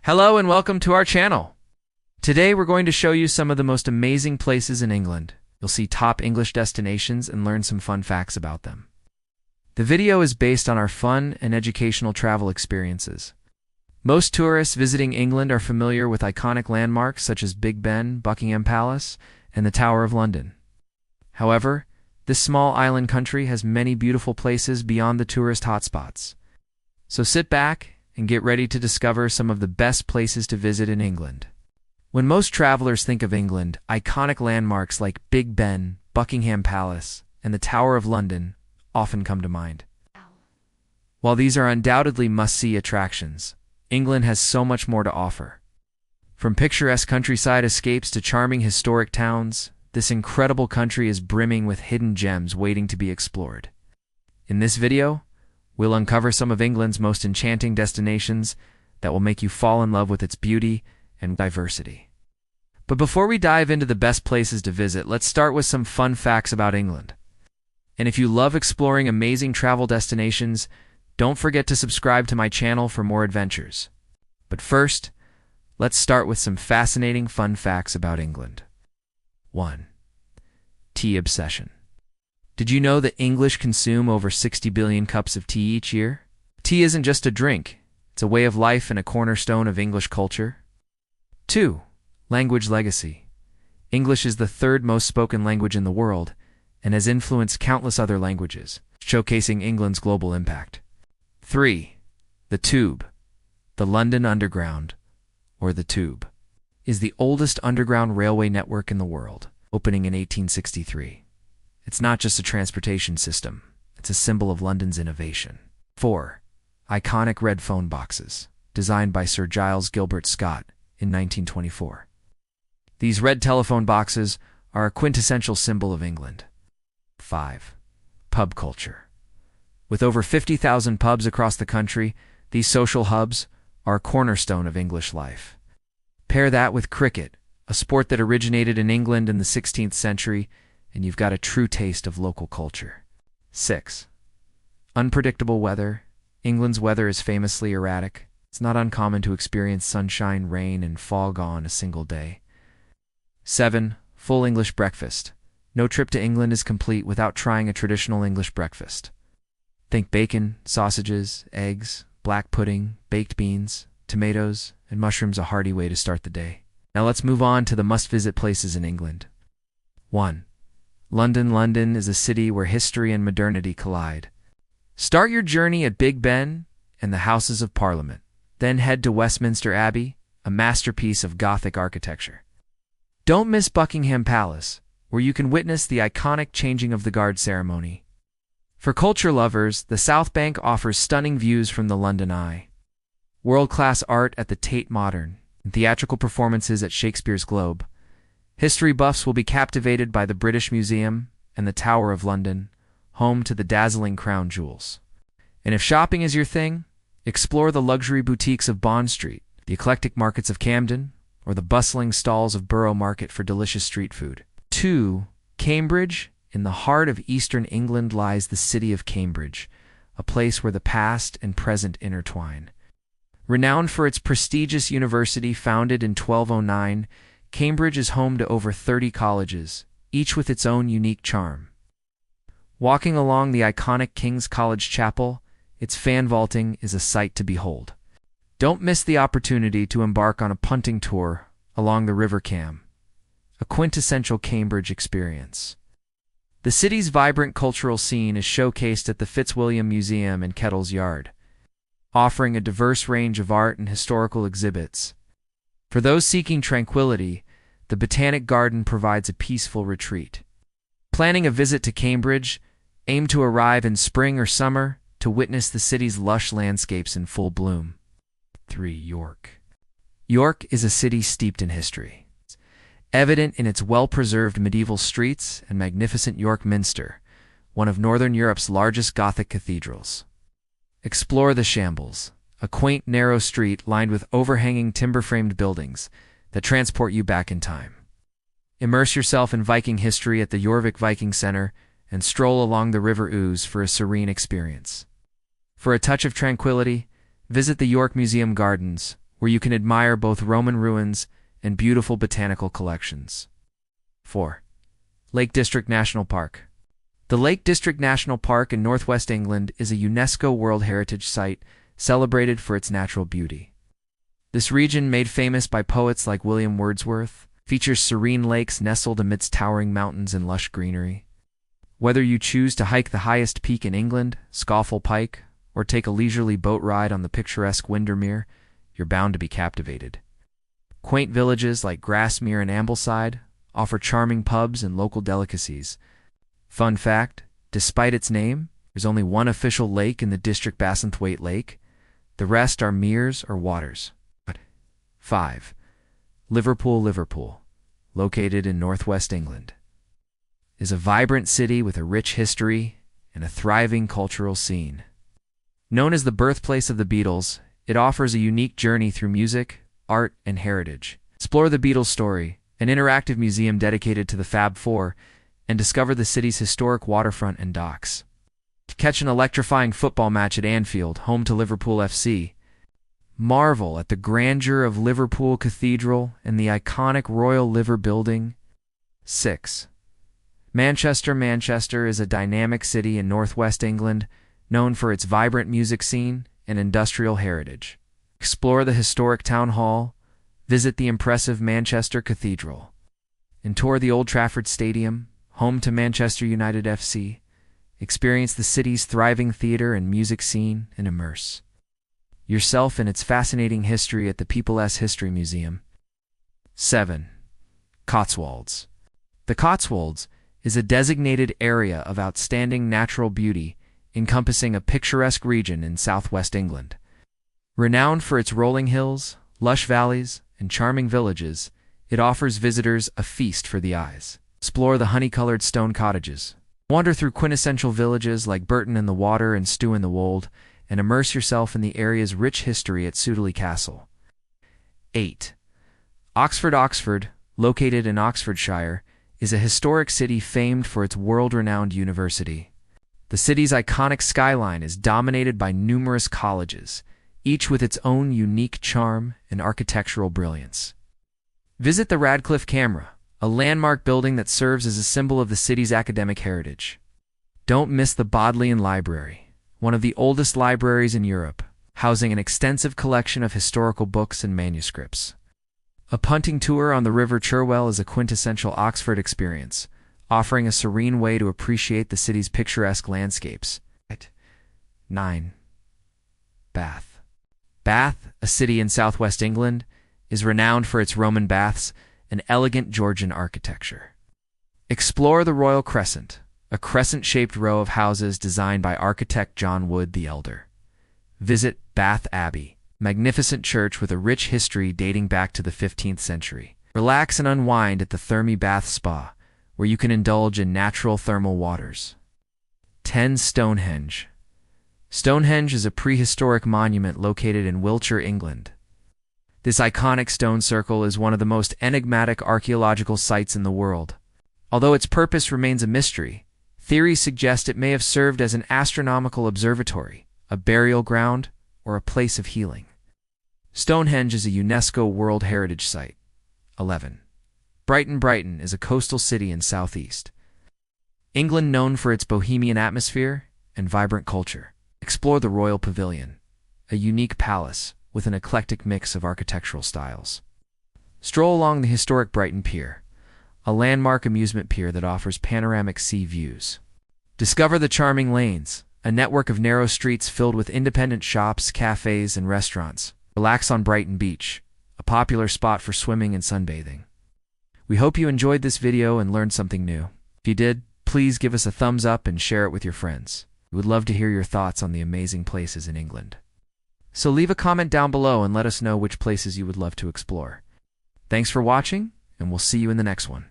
Hello and welcome to our channel. Today we're going to show you some of the most amazing places in England. You'll see top English destinations and learn some fun facts about them. The video is based on our fun and educational travel experiences. Most tourists visiting England are familiar with iconic landmarks such as Big Ben, Buckingham Palace, and the Tower of London. However, this small island country has many beautiful places beyond the tourist hotspots. So sit back and get ready to discover some of the best places to visit in England. When most travelers think of England, iconic landmarks like Big Ben, Buckingham Palace, and the Tower of London often come to mind. While these are undoubtedly must-see attractions, England has so much more to offer. From picturesque countryside escapes to charming historic towns, this incredible country is brimming with hidden gems waiting to be explored. In this video, we'll uncover some of England's most enchanting destinations that will make you fall in love with its beauty and diversity. But before we dive into the best places to visit, let's start with some fun facts about England. And if you love exploring amazing travel destinations, don't forget to subscribe to my channel for more adventures. But first, let's start with some fascinating fun facts about England. 1. Tea obsession. Did you know that English consume over 60 billion cups of tea each year? Tea isn't just a drink, it's a way of life and a cornerstone of English culture. 2. Language legacy. English is the third most spoken language in the world and has influenced countless other languages, showcasing England's global impact. 3. The Tube. The London Underground, or the Tube, is the oldest underground railway network in the world, opening in 1863. It's not just a transportation system, it's a symbol of London's innovation. 4. Iconic red phone boxes, designed by Sir Giles Gilbert Scott in 1924. These red telephone boxes are a quintessential symbol of England. 5. Pub culture. With over 50,000 pubs across the country, these social hubs are a cornerstone of English life. Pair that with cricket, a sport that originated in England in the 16th century, and you've got a true taste of local culture. 6. Unpredictable weather. England's weather is famously erratic. It's not uncommon to experience sunshine, rain, and fog on a single day. 7. Full English breakfast. No trip to England is complete without trying a traditional English breakfast. Think bacon, sausages, eggs, black pudding, baked beans, tomatoes, and mushrooms, a hearty way to start the day. Now let's move on to the must-visit places in England. 1. London. London is a city where history and modernity collide. Start your journey at Big Ben and the Houses of Parliament. Then head to Westminster Abbey, a masterpiece of Gothic architecture. Don't miss Buckingham Palace, where you can witness the iconic changing of the guard ceremony. For culture lovers, the South Bank offers stunning views from the London Eye. World-class art at the Tate Modern, and theatrical performances at Shakespeare's Globe. History buffs will be captivated by the British Museum and the Tower of London, home to the dazzling crown jewels. And if shopping is your thing, explore the luxury boutiques of Bond Street, the eclectic markets of Camden, or the bustling stalls of Borough Market for delicious street food. 2. Cambridge. In the heart of eastern England lies the city of Cambridge, a place where the past and present intertwine. Renowned for its prestigious university founded in 1209, Cambridge is home to over 30 colleges, each with its own unique charm. Walking along the iconic King's College Chapel, its fan vaulting is a sight to behold. Don't miss the opportunity to embark on a punting tour along the River Cam, a quintessential Cambridge experience. The city's vibrant cultural scene is showcased at the Fitzwilliam Museum in Kettle's Yard, offering a diverse range of art and historical exhibits. For those seeking tranquility, the Botanic Garden provides a peaceful retreat. Planning a visit to Cambridge, aim to arrive in spring or summer to witness the city's lush landscapes in full bloom. 3. York. York is a city steeped in history, evident in its well-preserved medieval streets and magnificent York Minster, one of Northern Europe's largest Gothic cathedrals. Explore the Shambles, a quaint, narrow street lined with overhanging timber-framed buildings that transport you back in time. Immerse yourself in Viking history at the Jorvik Viking Center and stroll along the River Ouse for a serene experience. For a touch of tranquility, visit the York Museum Gardens, where you can admire both Roman ruins and beautiful botanical collections. 4. Lake District National Park. The Lake District National Park in northwest England is a UNESCO World Heritage Site celebrated for its natural beauty. This region, made famous by poets like William Wordsworth, features serene lakes nestled amidst towering mountains and lush greenery. Whether you choose to hike the highest peak in England, Scawfell Pike, or take a leisurely boat ride on the picturesque Windermere, you're bound to be captivated. Quaint villages like Grassmere and Ambleside offer charming pubs and local delicacies. Fun fact, despite its name, there's only one official lake in the district, Bassenthwaite Lake. The rest are meres or waters. 5. Liverpool. Liverpool, located in northwest England, is a vibrant city with a rich history and a thriving cultural scene. Known as the birthplace of the Beatles, it offers a unique journey through music, art, and heritage. Explore the Beatles' story, an interactive museum dedicated to the Fab Four, and discover the city's historic waterfront and docks. Catch an electrifying football match at Anfield, home to Liverpool FC. Marvel at the grandeur of Liverpool Cathedral and the iconic Royal Liver Building. 6. Manchester. Manchester is a dynamic city in northwest England, known for its vibrant music scene and industrial heritage. Explore the historic town hall, visit the impressive Manchester Cathedral, and tour the Old Trafford Stadium, home to Manchester United FC. Experience the city's thriving theatre and music scene and immerse yourself in its fascinating history at the People's History Museum. 7. Cotswolds. The Cotswolds is a designated area of outstanding natural beauty encompassing a picturesque region in southwest England. Renowned for its rolling hills, lush valleys, and charming villages, it offers visitors a feast for the eyes. Explore the honey-colored stone cottages. Wander through quintessential villages like Burton in the Water and Stew in the Wold, and immerse yourself in the area's rich history at Sudeley Castle. 8. Oxford. Oxford, located in Oxfordshire, is a historic city famed for its world-renowned university. The city's iconic skyline is dominated by numerous colleges, each with its own unique charm and architectural brilliance. Visit the Radcliffe Camera, a landmark building that serves as a symbol of the city's academic heritage. Don't miss the Bodleian Library, one of the oldest libraries in Europe, housing an extensive collection of historical books and manuscripts. A punting tour on the River Cherwell is a quintessential Oxford experience, offering a serene way to appreciate the city's picturesque landscapes. 9. Bath. Bath, a city in southwest England, is renowned for its Roman baths and elegant Georgian architecture. Explore the Royal Crescent, a crescent-shaped row of houses designed by architect John Wood the Elder. Visit Bath Abbey, a magnificent church with a rich history dating back to the 15th century. Relax and unwind at the Thermy Bath Spa, where you can indulge in natural thermal waters. 10. Stonehenge. Stonehenge is a prehistoric monument located in Wiltshire, England. This iconic stone circle is one of the most enigmatic archaeological sites in the world. Although its purpose remains a mystery, theories suggest it may have served as an astronomical observatory, a burial ground, or a place of healing. Stonehenge is a UNESCO World Heritage Site. 11. Brighton. Brighton is a coastal city in southeast England known for its bohemian atmosphere and vibrant culture. Explore the Royal Pavilion, a unique palace with an eclectic mix of architectural styles. Stroll along the historic Brighton Pier, a landmark amusement pier that offers panoramic sea views. Discover the charming lanes, a network of narrow streets filled with independent shops, cafes, and restaurants. Relax on Brighton Beach, a popular spot for swimming and sunbathing. We hope you enjoyed this video and learned something new. If you did, please give us a thumbs up and share it with your friends. We would love to hear your thoughts on the amazing places in England. So leave a comment down below and let us know which places you would love to explore. Thanks for watching, and we'll see you in the next one.